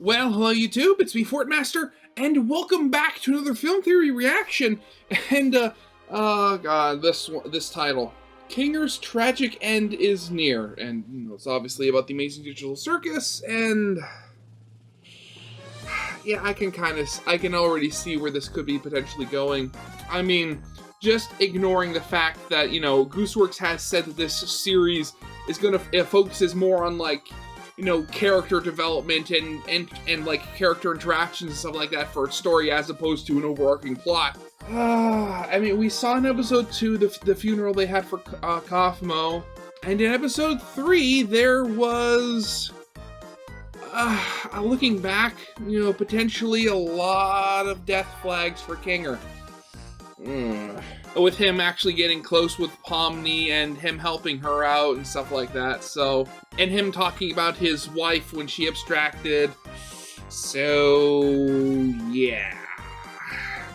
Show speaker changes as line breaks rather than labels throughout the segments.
Well, hello YouTube, it's me, Fortmaster, and welcome back to another film theory reaction. And, oh god, this title. Kinger's tragic end is near, and, it's obviously about the amazing digital circus, and... yeah, I can already see where this could be potentially going. I mean, just ignoring the fact that, Gooseworks has said that this series is gonna focuses more on, like, character development and like character interactions and stuff like that for its story as opposed to an overarching plot. I mean, we saw in episode 2 the funeral they had for Kaufmo, and in episode 3 there was, looking back, potentially a lot of death flags for Kinger. With him actually getting close with Pomni and him helping her out and stuff like that, so... And him talking about his wife when she abstracted. So... yeah.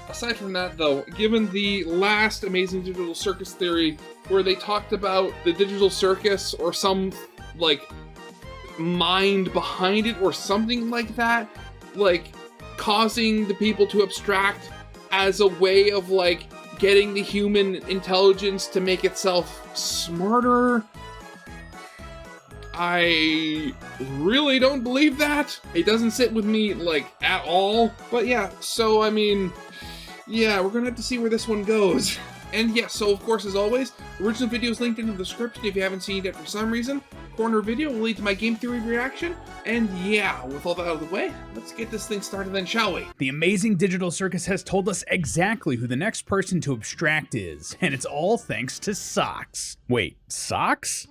Aside from that, though, given the last Amazing Digital Circus theory, where they talked about the digital circus or some, like, mind behind it or something like that, like, causing the people to abstract as a way of, like, getting the human intelligence to make itself smarter. I really don't believe that. It doesn't sit with me, like, at all. But yeah, so, I mean, yeah, we're gonna have to see where this one goes. And yeah, so of course, as always, original video is linked in the description if you haven't seen it yet for some reason. Corner video will lead to my game theory reaction. And yeah, with all that out of the way, let's get this thing started then, shall we?
The Amazing Digital Circus has told us exactly who the next person to abstract is, and it's all thanks to socks. Wait, socks?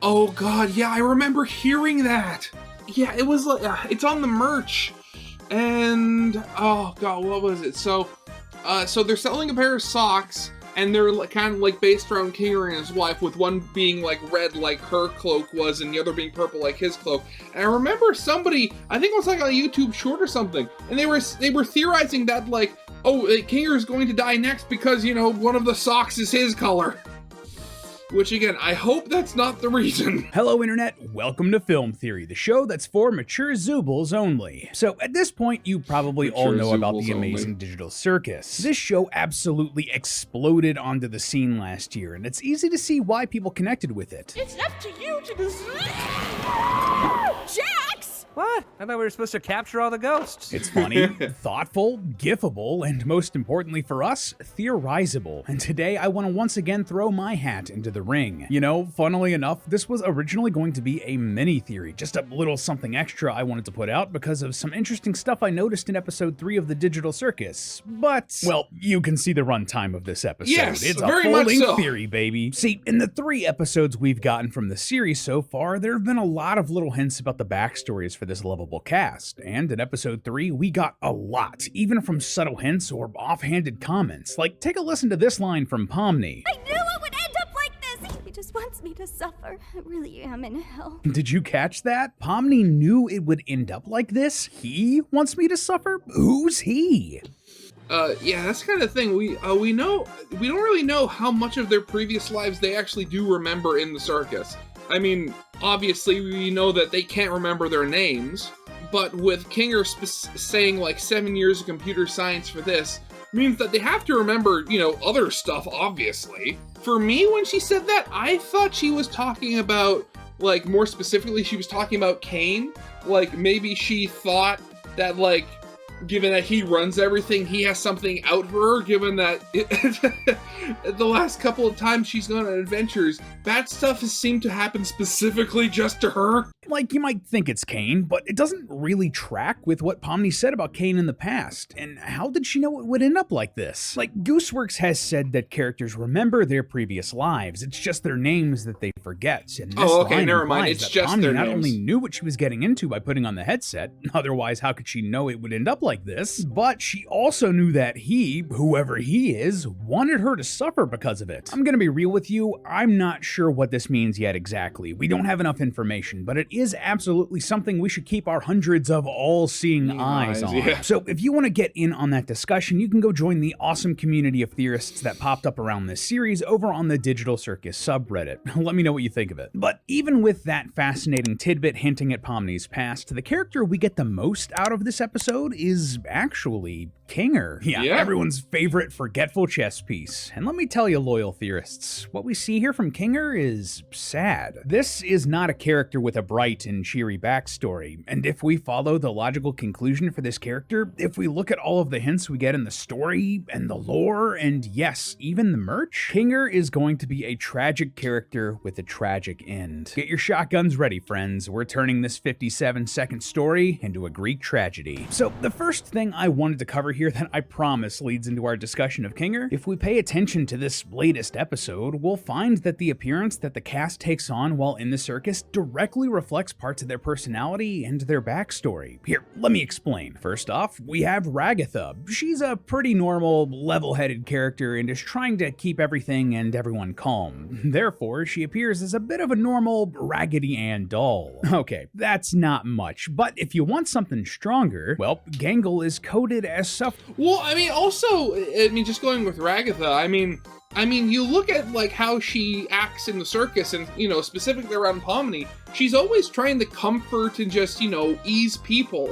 Oh god, yeah, I remember hearing that. Yeah, it was like, it's on the merch. And, oh god, what was it? So they're selling a pair of socks, and they're kind of like based around Kinger and his wife, with one being like red like her cloak was, and the other being purple like his cloak. And I remember somebody, I think it was like on a YouTube short or something, and they were theorizing that, like, oh, Kinger is going to die next because, one of the socks is his color. Which, again, I hope that's not the reason.
Hello, Internet. Welcome to Film Theory, the show that's for mature Zoobles only. So, at this point, you probably all know about the Amazing Digital Circus. This show absolutely exploded onto the scene last year, and it's easy to see why people connected with it.
It's up to you to decide. Jax!
What? I thought we were supposed to capture all the ghosts.
It's funny, thoughtful, gifable, and most importantly for us, theorizable. And today I want to once again throw my hat into the ring. Funnily enough, this was originally going to be a mini theory, just a little something extra I wanted to put out because of some interesting stuff I noticed in episode 3 of the Digital Circus. But, well, you can see the runtime of this episode.
Yes,
it's a
very much
full-length
so.
theory, baby. See, in the 3 episodes we've gotten from the series so far, there have been a lot of little hints about the backstories for this lovable cast, and in episode 3 we got a lot, even from subtle hints or offhanded comments. Like, take a listen to this line from Pomni.
I knew it would end up like this! He just wants me to suffer. I really am in hell.
Did you catch that? Pomni knew it would end up like this? He wants me to suffer? Who's he?
Yeah, that's the kind of thing. We don't really know how much of their previous lives they actually do remember in the circus. I mean, obviously we know that they can't remember their names, but with Kinger saying like 7 years of computer science for this, means that they have to remember, other stuff, obviously. For me, when she said that, I thought she was talking about, like, more specifically, she was talking about Kane. Like, maybe she thought that, like, given that he runs everything, he has something out for her, given that the last couple of times she's gone on adventures, bad stuff has seemed to happen specifically just to her.
Like, you might think it's Kane, but it doesn't really track with what Pomni said about Kane in the past. And how did she know it would end up like this? Like, Gooseworks has said that characters remember their previous lives. It's just their names that they forget. And this line
never mind.
implies
It's
that
just
Pomni
their
not
names.
only knew what she was getting into by putting on the headset, otherwise how could she know it would end up like like this, but she also knew that he, whoever he is, wanted her to suffer because of it. I'm gonna be real with you, I'm not sure what this means yet exactly. We don't have enough information, but it is absolutely something we should keep our hundreds of all-seeing eyes on.
Yeah.
So if you want to get in on that discussion, you can go join the awesome community of theorists that popped up around this series over on the Digital Circus subreddit. Let me know what you think of it. But even with that fascinating tidbit hinting at Pomni's past, the character we get the most out of this episode is actually Kinger. Yeah, everyone's favorite forgetful chess piece. And let me tell you, loyal theorists, what we see here from Kinger is sad. This is not a character with a bright and cheery backstory, and if we follow the logical conclusion for this character, if we look at all of the hints we get in the story and the lore, and yes, even the merch, Kinger is going to be a tragic character with a tragic end. Get your shotguns ready, friends. We're turning this 57-second story into a Greek tragedy. So the first thing I wanted to cover here that I promise leads into our discussion of Kinger, if we pay attention to this latest episode, we'll find that the appearance that the cast takes on while in the circus directly reflects parts of their personality and their backstory. Here, let me explain. First off, we have Ragatha. She's a pretty normal, level-headed character and is trying to keep everything and everyone calm. Therefore, she appears as a bit of a normal Raggedy Ann doll. Okay, that's not much, but if you want something stronger, well, Gangle is coded as suffering.
Well, I mean, also, just going with Ragatha, I mean, you look at, like, how she acts in the circus and, specifically around Pomni, she's always trying to comfort and just, ease people,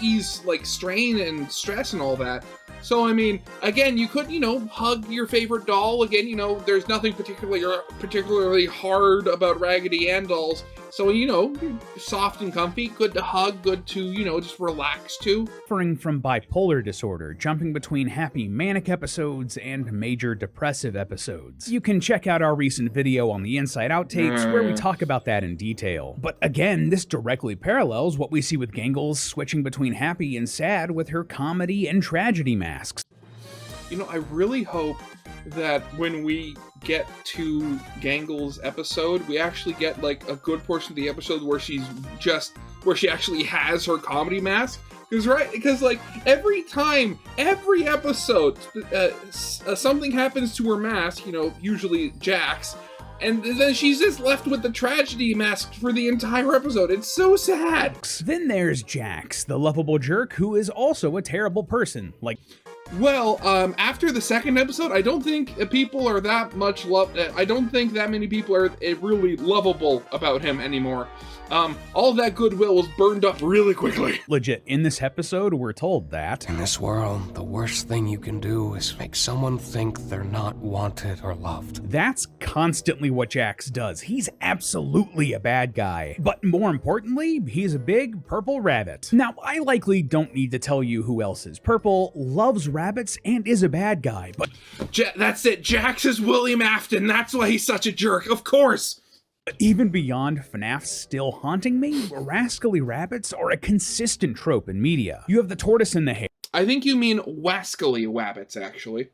ease, strain and stress and all that. So, I mean, again, you could, hug your favorite doll. Again, there's nothing particularly hard about Raggedy Ann dolls. So, soft and comfy, good to hug, good to, just relax to.
Suffering from bipolar disorder, jumping between happy manic episodes and major depressive episodes. You can check out our recent video on the Inside Outtakes where we talk about that in detail. But again, this directly parallels what we see with Gangle's switching between happy and sad with her comedy and tragedy masks.
I really hope that when we get to Gangle's episode, we actually get like a good portion of the episode where she actually has her comedy mask. Because like every episode, something happens to her mask, usually Jax, and then she's just left with the tragedy mask for the entire episode. It's so sad.
Then there's Jax, the lovable jerk who is also a terrible person.
Well, after the second episode, I don't think people are that much I don't think that many people are really lovable about him anymore. All of that goodwill was burned up really quickly.
Legit, in this episode, we're told that
in this world, the worst thing you can do is make someone think they're not wanted or loved.
That's constantly what Jax does. He's absolutely a bad guy. But more importantly, he's a big purple rabbit. Now, I likely don't need to tell you who else is purple, loves rabbits, and is a bad guy, but
that's it. Jax is William Afton. That's why he's such a jerk. Of course.
Even beyond FNAF's still haunting me, rascally rabbits are a consistent trope in media. You have the tortoise and the hare.
I think you mean wascally wabbits, actually.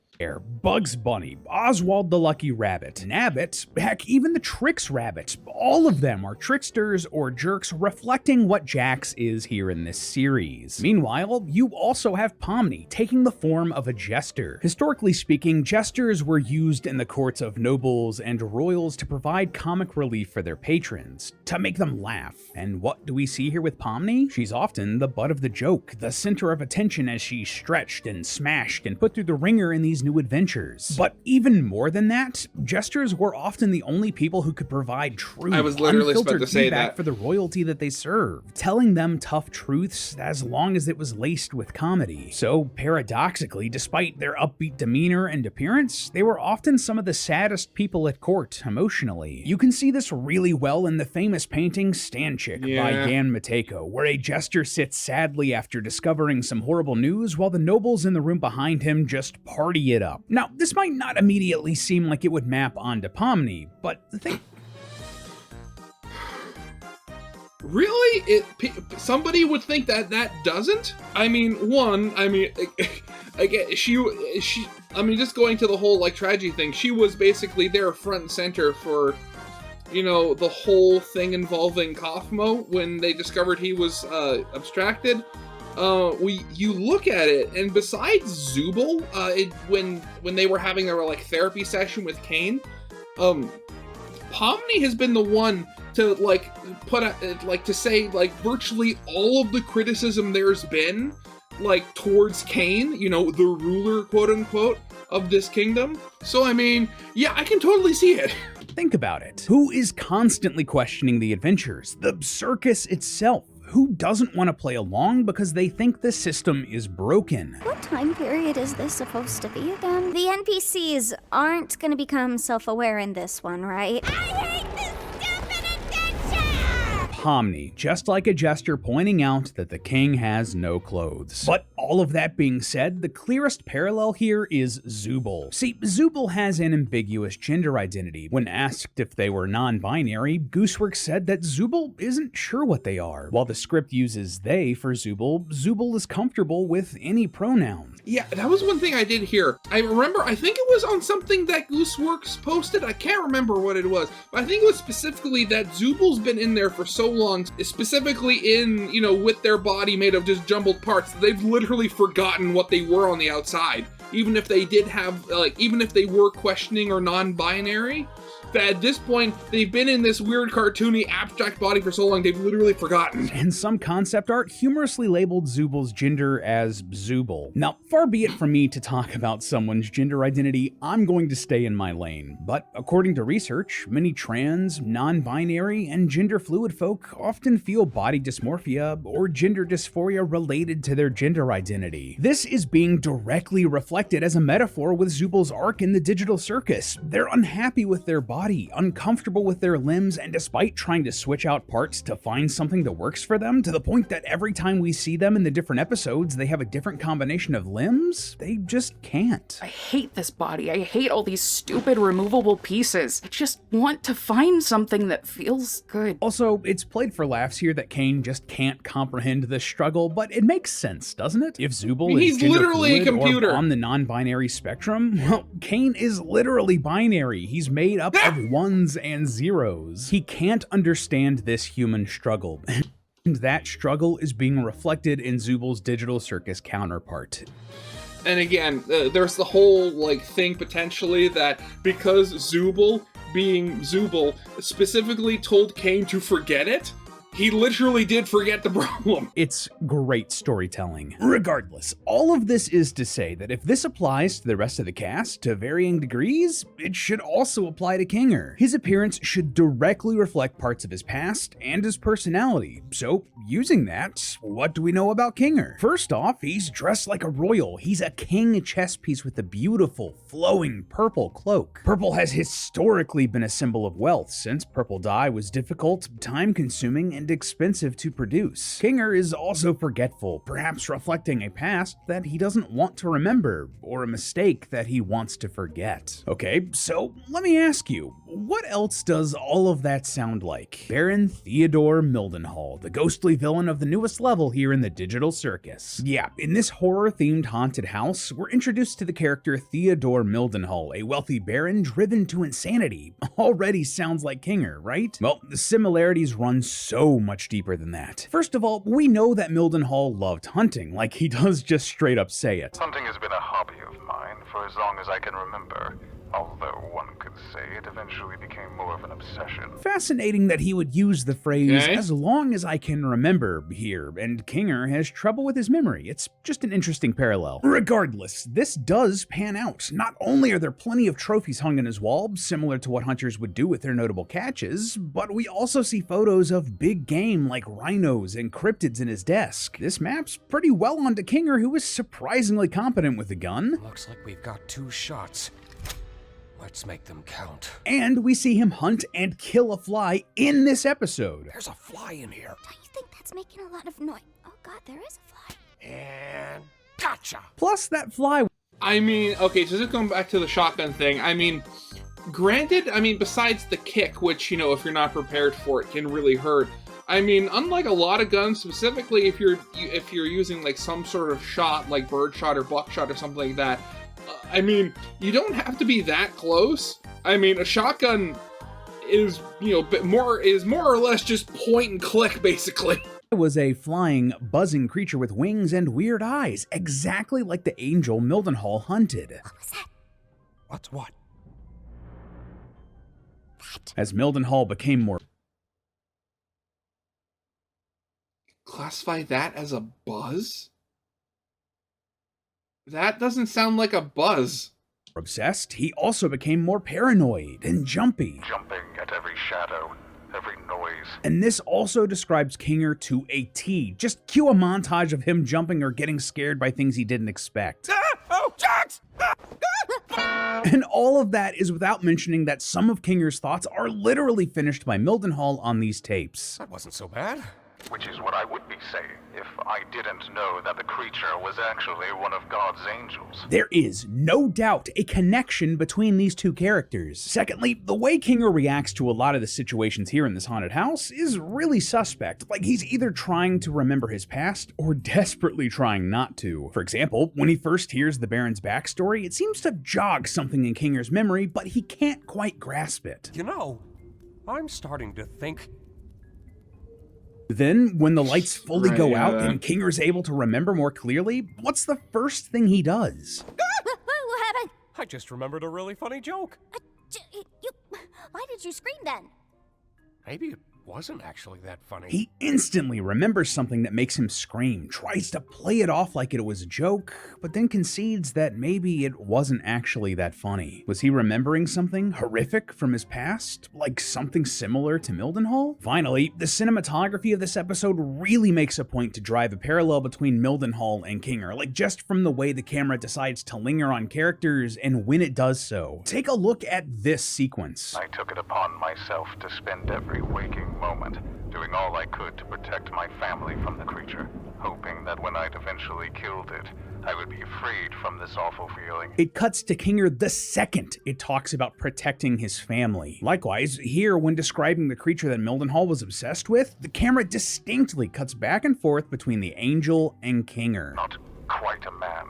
Bugs Bunny, Oswald the Lucky Rabbit, Nabbit, heck, even the Trix Rabbit. All of them are tricksters or jerks reflecting what Jax is here in this series. Meanwhile, you also have Pomni taking the form of a jester. Historically speaking, jesters were used in the courts of nobles and royals to provide comic relief for their patrons, to make them laugh. And what do we see here with Pomni? She's often the butt of the joke, the center of attention as she's stretched and smashed and put through the ringer in these new adventures. But even more than that, jesters were often the only people who could provide true,
I was literally about to say
feedback
that.
for the royalty that they served, telling them tough truths as long as it was laced with comedy. So paradoxically, despite their upbeat demeanor and appearance, they were often some of the saddest people at court emotionally. You can see this really well in the famous painting Stand Chick by Jan Matejko, where a jester sits sadly after discovering some horrible news while the nobles in the room behind him just party it up. Now, this might not immediately seem like it would map onto Pomni, but the thing...
Really? Somebody would think that doesn't? Again, just going to the whole, tragedy thing, she was basically there front and center for, the whole thing involving Kaufmo when they discovered he was abstracted. you look at it, and besides Zubul, when they were having their like therapy session with Kane, Pomni has been the one to like to say like virtually all of the criticism there's been like towards Kane, you know, the ruler, quote unquote, of this kingdom. So I mean, yeah, I can totally see it.
Think about it. Who is constantly questioning the adventures? The circus itself. Who doesn't want to play along because they think the system is broken?
What time period is this supposed to be again? The NPCs aren't gonna become self-aware in this one, right? I hate this stupid adventure!
Pomni, just like a jester pointing out that the king has no clothes. But all of that being said, the clearest parallel here is Zubul. See, Zubul has an ambiguous gender identity. When asked if they were non-binary, Gooseworks said that Zubul isn't sure what they are. While the script uses they for Zubul, Zubul is comfortable with any pronoun.
Yeah, that was one thing I did hear. I remember, I think it was on something that Gooseworks posted. I can't remember what it was, but I think it was specifically that Zubul's been in there for so long, specifically in, you know, with their body made of just jumbled parts, they've literally forgotten what they were on the outside. Even if they did have, like, even if they were questioning or non-binary, that at this point, they've been in this weird cartoony abstract body for so long, they've literally forgotten.
And some concept art humorously labeled Zubul's gender as Zubul. Now, far be it from me to talk about someone's gender identity, I'm going to stay in my lane. But according to research, many trans, non-binary, and gender-fluid folk often feel body dysmorphia or gender dysphoria related to their gender identity. This is being directly reflected as a metaphor with Zubul's arc in the digital circus. They're unhappy with their body, uncomfortable with their limbs, and despite trying to switch out parts to find something that works for them, to the point that every time we see them in the different episodes, they have a different combination of limbs, they just can't.
I hate this body. I hate all these stupid removable pieces. I just want to find something that feels good.
Also, it's played for laughs here that Kane just can't comprehend this struggle, but it makes sense, doesn't it? If Zubul is
he's literally a computer
or on the non-binary spectrum, well, Kane is literally binary. He's made up of ones and zeros. He can't understand this human struggle. And that struggle is being reflected in Zubul's digital circus counterpart.
And again, there's the whole like thing potentially that because Zubul, being Zubul, specifically told Kane to forget it, he literally did forget the problem.
It's great storytelling. Regardless, all of this is to say that if this applies to the rest of the cast to varying degrees, it should also apply to Kinger. His appearance should directly reflect parts of his past and his personality. So, using that, what do we know about Kinger? First off, he's dressed like a royal. He's a king chess piece with a beautiful, flowing purple cloak. Purple has historically been a symbol of wealth, since purple dye was difficult, time-consuming, and expensive to produce. Kinger is also forgetful, perhaps reflecting a past that he doesn't want to remember, or a mistake that he wants to forget. Okay, so let me ask you, what else does all of that sound like? Baron Theodore Mildenhall, the ghostly villain of the newest level here in the digital circus. Yeah, in this horror-themed haunted house, we're introduced to the character Theodore Mildenhall, a wealthy baron driven to insanity. Already sounds like Kinger, right? Well, the similarities run so much deeper than that. First of all, we know that Mildenhall loved hunting, like he does just straight up say it.
Hunting has been a hobby of mine for as long as I can remember. Although one could say it eventually became more of an obsession.
Fascinating that he would use the phrase, as long as I can remember here, and Kinger has trouble with his memory. It's just an interesting parallel. Regardless, this does pan out. Not only are there plenty of trophies hung on his wall, similar to what hunters would do with their notable catches, but we also see photos of big game like rhinos and cryptids in his desk. This maps pretty well onto Kinger, who is surprisingly competent with a gun.
Looks like we've got 2 shots. Let's make them count.
And we see him hunt and kill a fly in this episode.
There's a fly in here.
Don't you think that's making a lot of noise? Oh god, there is a fly.
And gotcha.
Plus, that fly.
I mean, okay, so just going back to the shotgun thing, I mean, granted, besides the kick, which, you know, if you're not prepared for it, can really hurt. I mean, unlike a lot of guns, specifically if you're using like some sort of shot, like birdshot or buckshot or something like that, I mean, you don't have to be that close. I mean, a shotgun is, you know, more or less just point and click, basically.
was a flying, buzzing creature with wings and weird eyes, exactly like the angel Mildenhall hunted.
What was that?
What's what?
As Mildenhall became more
Classify that as a buzz? That doesn't sound like a buzz.
obsessed, he also became more paranoid and jumpy.
Jumping at every shadow, every noise.
And this also describes Kinger to a T. Just cue a montage of him jumping or getting scared by things he didn't expect.
Oh, Jax!
And all of that is without mentioning that some of Kinger's thoughts are literally finished by Mildenhall on these tapes.
That wasn't so bad.
Which is what I would be saying if I didn't know that the creature was actually one of God's angels.
There is no doubt a connection between these two characters. Secondly, the way Kinger reacts to a lot of the situations here in this haunted house is really suspect. Like he's either trying to remember his past or desperately trying not to. For example, when he first hears the Baron's backstory, it seems to jog something in Kinger's memory, but he can't quite grasp it.
You know, I'm starting to think...
Then, when the lights fully
Right,
go
yeah,
out
that-
and Kinger's able to remember more clearly, what's the first thing he does?
What happened?
I just remembered a really funny joke.
Why did you scream then?
Maybe it wasn't actually that funny.
He instantly remembers something that makes him scream, tries to play it off like it was a joke, but then concedes that maybe it wasn't actually that funny. Was he remembering something horrific from his past? Like something similar to Mildenhall? Finally, the cinematography of this episode really makes a point to drive a parallel between Mildenhall and Kinger, like just from the way the camera decides to linger on characters and when it does so. Take a look at this sequence.
I took it upon myself to spend every waking moment doing all I could to protect my family from the creature, hoping that when I'd eventually killed it, I would be freed from this awful feeling.
It cuts to Kinger the second it talks about protecting his family. Likewise, here when describing the creature that Mildenhall was obsessed with, the camera distinctly cuts back and forth between the angel and Kinger.
Not quite a man,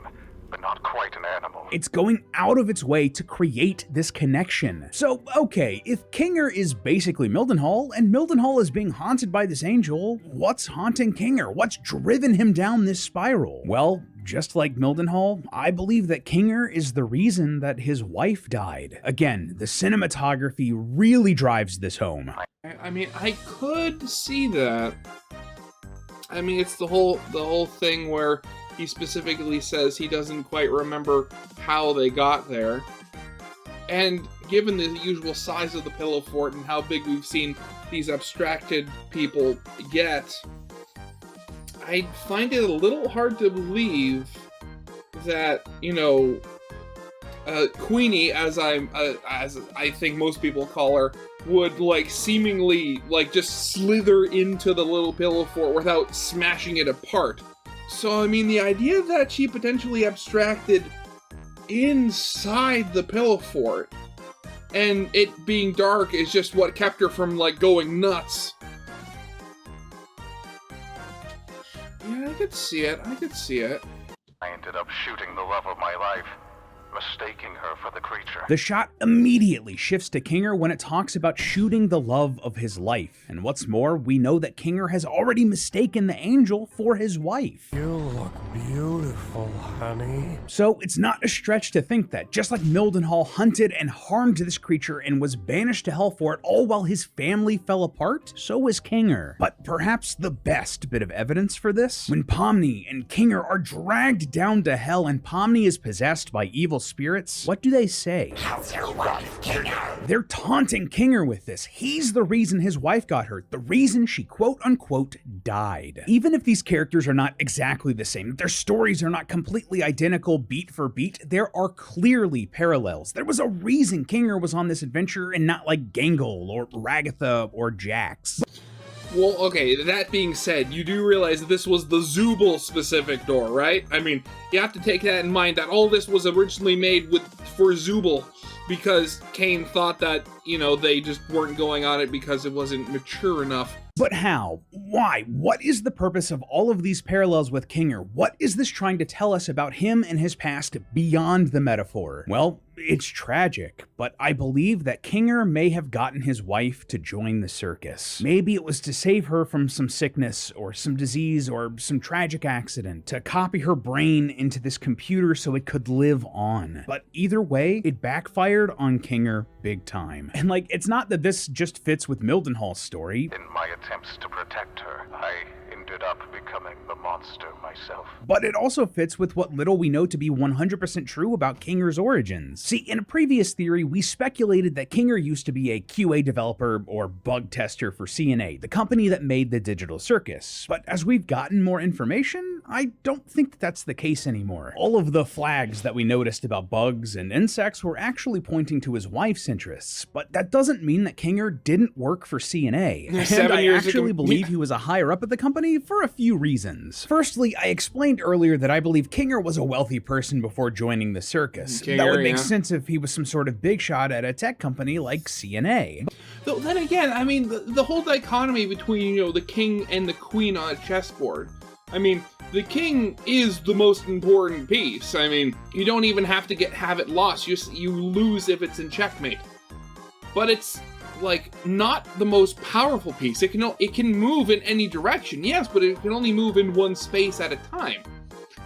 but not quite an animal.
It's going out of its way to create this connection. So, okay, if Kinger is basically Mildenhall, and Mildenhall is being haunted by this angel, what's haunting Kinger? What's driven him down this spiral? Well, just like Mildenhall, I believe that Kinger is the reason that his wife died. Again, the cinematography really drives this home.
I mean, I could see that. I mean, it's the whole thing where he specifically says he doesn't quite remember how they got there. And given the usual size of the pillow fort and how big we've seen these abstracted people get, I find it a little hard to believe that, Queenie, as I think most people call her, would seemingly just slither into the little pillow fort without smashing it apart. So I mean, the idea that she potentially abstracted inside the pillow fort and it being dark is just what kept her from going nuts. Yeah, I could see it.
I ended up shooting the love of my life, mistaking her for the creature.
The shot immediately shifts to Kinger when it talks about shooting the love of his life. And what's more, we know that Kinger has already mistaken the angel for his wife.
You look beautiful, honey.
So it's not a stretch to think that, just like Mildenhall hunted and harmed this creature and was banished to hell for it, all while his family fell apart, so was Kinger. But perhaps the best bit of evidence for this, when Pomni and Kinger are dragged down to hell and Pomni is possessed by evil spirits, what do they say?
How's your wife, Kinger?
They're taunting Kinger with this. He's the reason his wife got hurt, the reason she quote-unquote died. Even if these characters are not exactly the same, their stories are not completely identical beat for beat, there are clearly parallels. There was a reason Kinger was on this adventure and not Gangle or Ragatha or Jax.
Well, okay, that being said, you do realize that this was the Zubul-specific door, right? I mean, you have to take that in mind, that all this was originally made for Zubul, because Cain thought that you know, they just weren't going on it because it wasn't mature enough.
But how? Why? What is the purpose of all of these parallels with Kinger? What is this trying to tell us about him and his past beyond the metaphor? Well, it's tragic, but I believe that Kinger may have gotten his wife to join the circus. Maybe it was to save her from some sickness or some disease or some tragic accident, to copy her brain into this computer so it could live on. But either way, it backfired on Kinger big time. And like, it's not that this just fits with Mildenhall's story.
In my attempts to protect her, I ended up becoming the monster myself.
But it also fits with what little we know to be 100% true about Kinger's origins. See, in a previous theory, we speculated that Kinger used to be a QA developer or bug tester for CNA, the company that made the digital circus. But as we've gotten more information, I don't think that that's the case anymore. All of the flags that we noticed about bugs and insects were actually pointing to his wife's interests, but that doesn't mean that Kinger didn't work for CNA. And I actually believe he was a higher up at the company for a few reasons. Firstly, I explained earlier that I believe Kinger was a wealthy person before joining the circus. That would make sense if he was some sort of big shot at a tech company like CNA.
Though then again, I mean, the whole dichotomy between, you know, the king and the queen on a chessboard. I mean, the king is the most important piece. I mean, you don't even have to have it lost. You lose if it's in checkmate. But it's like not the most powerful piece. It can move in any direction, yes, but it can only move in one space at a time.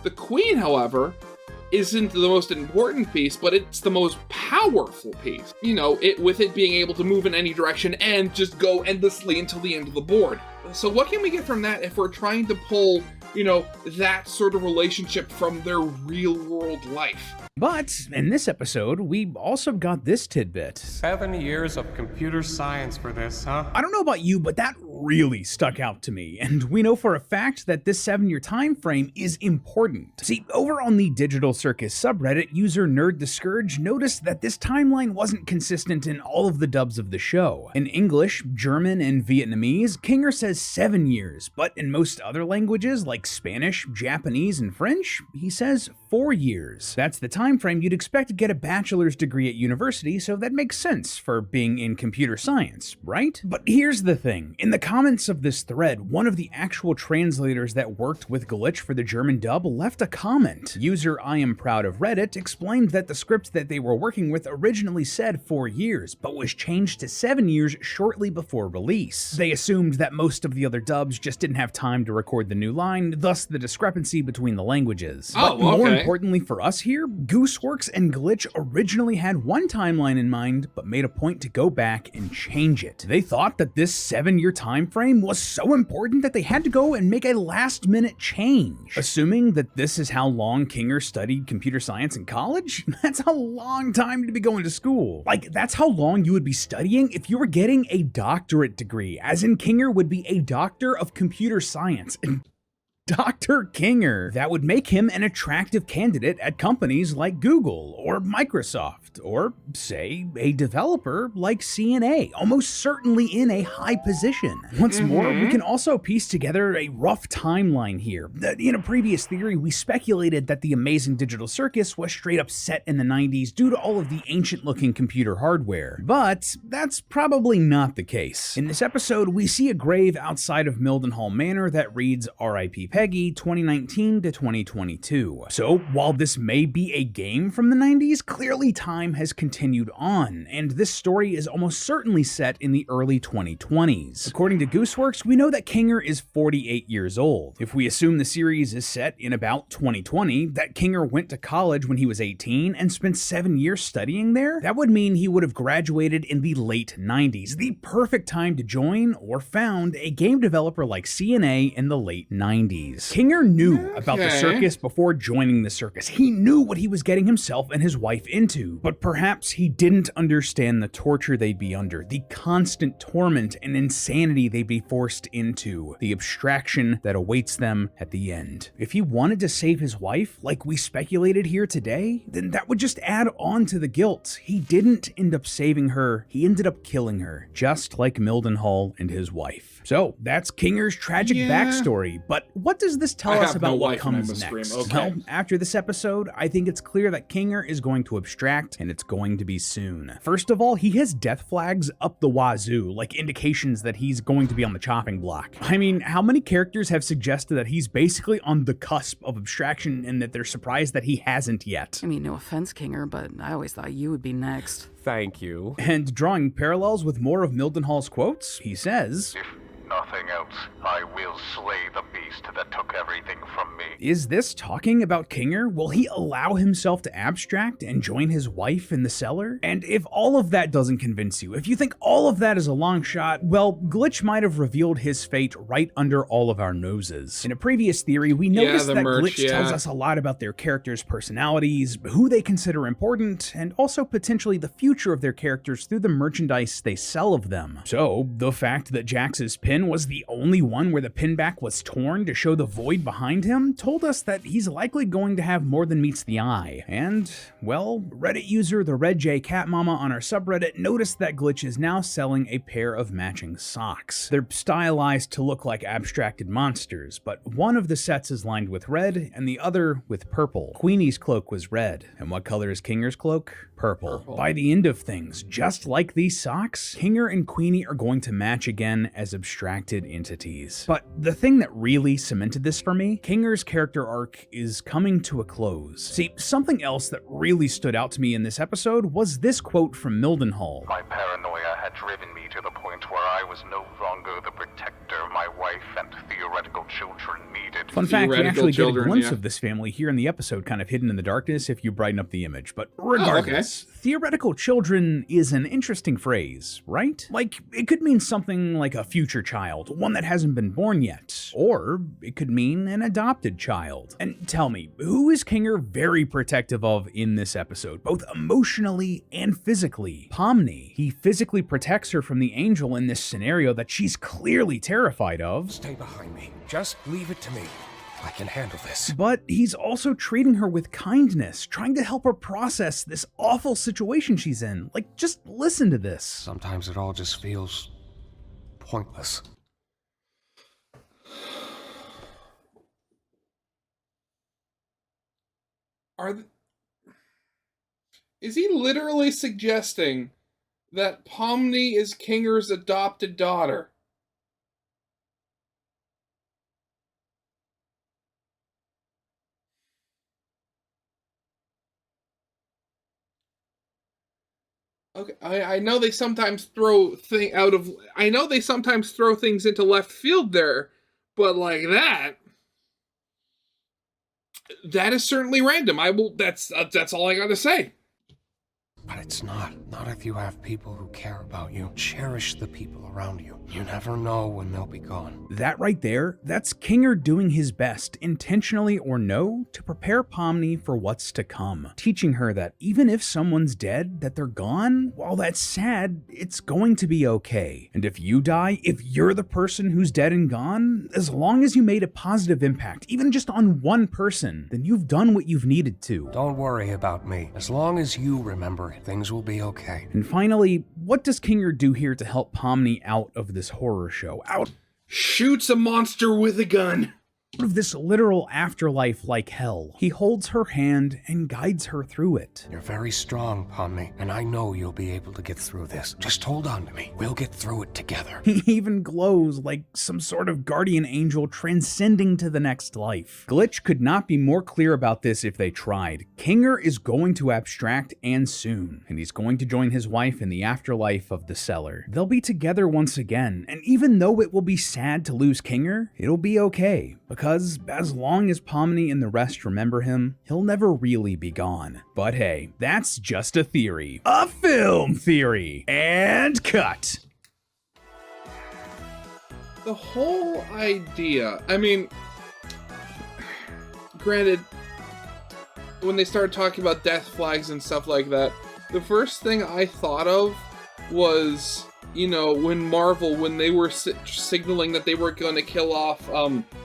The queen, however, isn't the most important piece, but it's the most powerful piece. You know, with it being able to move in any direction and just go endlessly until the end of the board. So what can we get from that if we're trying to pull, you know, that sort of relationship from their real world life?
But in this episode, we also got this tidbit.
7 years of computer science for this, huh?
I don't know about you, but that really stuck out to me, and we know for a fact that this 7-year time frame is important. See, over on the Digital Circus subreddit, user Nerd the Scourge noticed that this timeline wasn't consistent in all of the dubs of the show. In English, German, and Vietnamese, Kinger says 7 years, but in most other languages like Spanish, Japanese, and French, he says 4 years. That's the time frame you'd expect to get a bachelor's degree at university, so that makes sense for being in computer science, right? But here's the thing. In the comments of this thread, one of the actual translators that worked with Glitch for the German dub left a comment. User I Am Proud of Reddit explained that the script that they were working with originally said 4 years, but was changed to 7 years shortly before release. They assumed that most of the other dubs just didn't have time to record the new line, thus the discrepancy between the languages. But more importantly for us here, Gooseworks and Glitch originally had one timeline in mind, but made a point to go back and change it. They thought that this 7-year time frame was so important that they had to go and make a last-minute change. Assuming that this is how long Kinger studied computer science in college? That's a long time to be going to school. Like, that's how long you would be studying if you were getting a doctorate degree, as in Kinger would be a doctor of computer science. Dr. Kinger. That would make him an attractive candidate at companies like Google or Microsoft, or, say, a developer like CNA, almost certainly in a high position. Once more, we can also piece together a rough timeline here. In a previous theory, we speculated that the Amazing Digital Circus was straight up set in the 90s due to all of the ancient-looking computer hardware. But that's probably not the case. In this episode, we see a grave outside of Mildenhall Manor that reads R.I.P. Peggy 2019 to 2022. So while this may be a game from the 90s, clearly time has continued on, and this story is almost certainly set in the early 2020s. According to Gooseworks, we know that Kinger is 48 years old. If we assume the series is set in about 2020, that Kinger went to college when he was 18 and spent 7 years studying there, that would mean he would have graduated in the late 90s, the perfect time to join or found a game developer like CNA in the late 90s. Kinger knew about the circus before joining the circus. He knew what he was getting himself and his wife into, but perhaps he didn't understand the torture they'd be under, the constant torment and insanity they'd be forced into, the abstraction that awaits them at the end. If he wanted to save his wife, like we speculated here today, then that would just add on to the guilt. He didn't end up saving her, he ended up killing her, just like Mildenhall and his wife. So that's Kinger's tragic backstory, but what what does this tell
I
us
have
about
no
what
wife and I
comes
must scream.
next?
Okay.
Well, after this episode, I think it's clear that Kinger is going to abstract, and it's going to be soon. First of all, he has death flags up the wazoo, like indications that he's going to be on the chopping block. I mean, how many characters have suggested that he's basically on the cusp of abstraction and that they're surprised that he hasn't yet?
I mean, no offense, Kinger, but I always thought you would be next.
Thank you.
And drawing parallels with more of Mildenhall's quotes, he says,
If nothing else, I will slay the beast that took everything from me.
is this talking about Kinger? Will he allow himself to abstract and join his wife in the cellar? And if all of that doesn't convince you, if you think all of that is a long shot, well, Glitch might have revealed his fate right under all of our noses. In a previous theory, we noticed
the
that
merch,
Glitch tells us a lot about their characters' personalities, who they consider important, and also potentially the future of their characters through the merchandise they sell of them. So, the fact that Jax's pin was the only one where the pinback was torn to show the void behind him told us that he's likely going to have more than meets the eye. And, well, Reddit user the Red J Cat Mama on our subreddit noticed that Glitch is now selling a pair of matching socks. They're stylized to look like abstracted monsters, but one of the sets is lined with red and the other with purple. Queenie's cloak was red, and what color is Kinger's cloak? Purple. By the end of things, just like these socks, Kinger and Queenie are going to match again as abstracted entities. But the thing that really cemented this for me, Kinger's character arc is coming to a close. See, something else that really stood out to me in this episode was this quote from Mildenhall.
My paranoia had driven me to the point where I was no longer the protector my wife and theoretical children needed.
Fun fact, we
Theoretical
actually get a
children,
glimpse
yeah.
of this family here in the episode, kind of hidden in the darkness if you brighten up the image. But regardless, theoretical children is an interesting phrase, right? Like, it could mean something like a future child, one that hasn't been born yet. Or it could mean an adopted child. And tell me, who is Kinger very protective of in this episode, both emotionally and physically? Pomni. He physically protects her from the angel in this scenario that she's clearly terrified of.
Stay behind me. Just leave it to me. I can handle this.
But he's also treating her with kindness, trying to help her process this awful situation she's in. Like, just listen to this.
Sometimes it all just feels pointless.
Is he literally suggesting that Pomni is Kinger's adopted daughter? Okay, I know they sometimes throw they sometimes throw things into left field there, but like that is certainly random. That's all I gotta say.
But it's not. Not if you have people who care about you. Cherish the people around you. You never know when they'll be gone.
That right there, that's Kinger doing his best, intentionally or no, to prepare Pomni for what's to come. Teaching her that even if someone's dead, that they're gone, while that's sad, it's going to be okay. And if you die, if you're the person who's dead and gone, as long as you made a positive impact, even just on one person, then you've done what you've needed to.
Don't worry about me. As long as you remember it, things will be okay.
And finally, what does Kinger do here to help Pomni out of this horror show? Out
Shoots a monster with a gun.
of this literal afterlife like hell. He holds her hand and guides her through it.
You're very strong, Pomni, and I know you'll be able to get through this. Just hold on to me. We'll get through it together.
He even glows like some sort of guardian angel transcending to the next life. Glitch could not be more clear about this if they tried. Kinger is going to abstract and soon, and he's going to join his wife in the afterlife of the cellar. They'll be together once again, and even though it will be sad to lose Kinger, it'll be okay, because as long as Pomni and the rest remember him, he'll never really be gone. But hey, that's just a theory. A film theory! And cut!
The whole idea, I mean, granted, when they started talking about death flags and stuff like that, the first thing I thought of was, you know, when they were signaling that they were going to kill off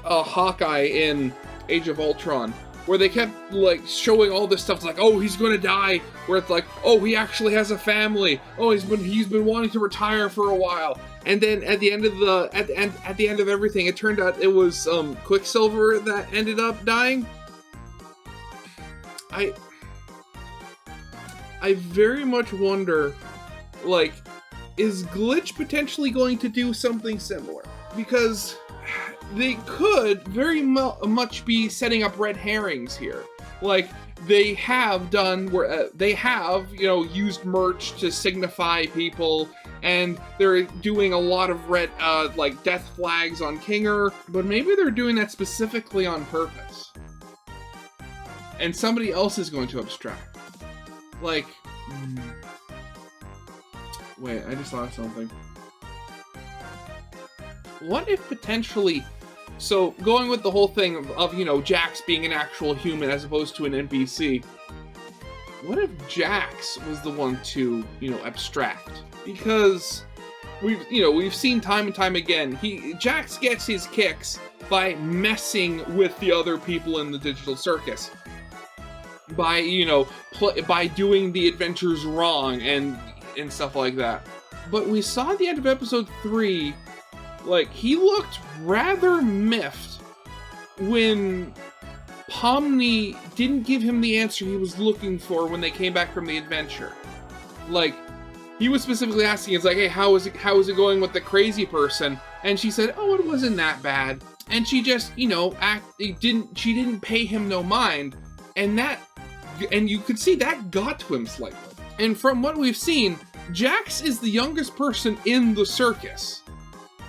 Hawkeye in Age of Ultron, where they kept like showing all this stuff like, oh, he's going to die, where it's like, oh, he actually has a family, oh, he's been wanting to retire for a while, And then at the end of at the end of everything, it turned out it was Quicksilver that ended up dying. I very much wonder, like, is Glitch potentially going to do something similar? Because they could very much be setting up red herrings here. Like, they have done, where they have, you know, used merch to signify people, and they're doing a lot of red, like, death flags on Kinger, but maybe they're doing that specifically on purpose. And somebody else is going to abstract. Like, wait, I just thought of something. What if potentially, so going with the whole thing of, you know, Jax being an actual human as opposed to an NPC, what if Jax was the one to, you know, abstract? Because we've seen time and time again, Jax gets his kicks by messing with the other people in the digital circus. By, you know, by doing the adventures wrong and stuff like that. But we saw at the end of episode 3, like, he looked rather miffed when Pomni didn't give him the answer he was looking for when they came back from the adventure. Like, he was specifically asking, it's like, hey, how is it going with the crazy person? And she said, oh, it wasn't that bad. And she just, you know, she didn't pay him no mind. And you could see that got to him slightly. And from what we've seen, Jax is the youngest person in the circus.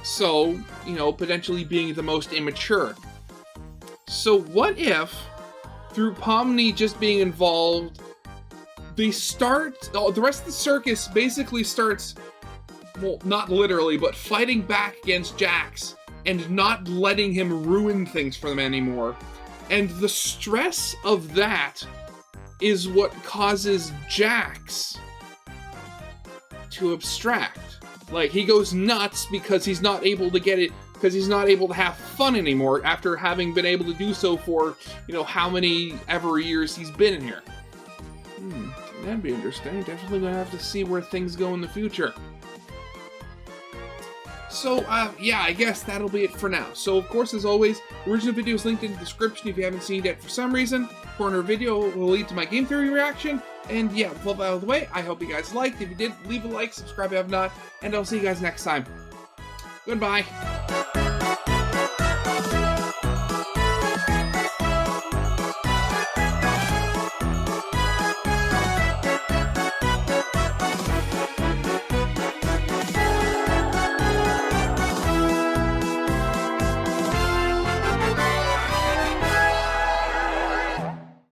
So, you know, potentially being the most immature. So what if, through Pomni just being involved, the rest of the circus basically starts, well, not literally, but fighting back against Jax and not letting him ruin things for them anymore. And the stress of that is what causes Jax to abstract. Like, he goes nuts because he's not able to get it, because he's not able to have fun anymore after having been able to do so for, you know, how many ever years he's been in here. That'd be interesting. Definitely gonna have to see where things go in the future. So, yeah, I guess that'll be it for now. So, of course, as always, original video is linked in the description if you haven't seen it yet for some reason. Corner video will lead to my game theory reaction. And yeah, with all that out of the way, I hope you guys liked. If you did, leave a like, subscribe if you have not, and I'll see you guys next time. Goodbye.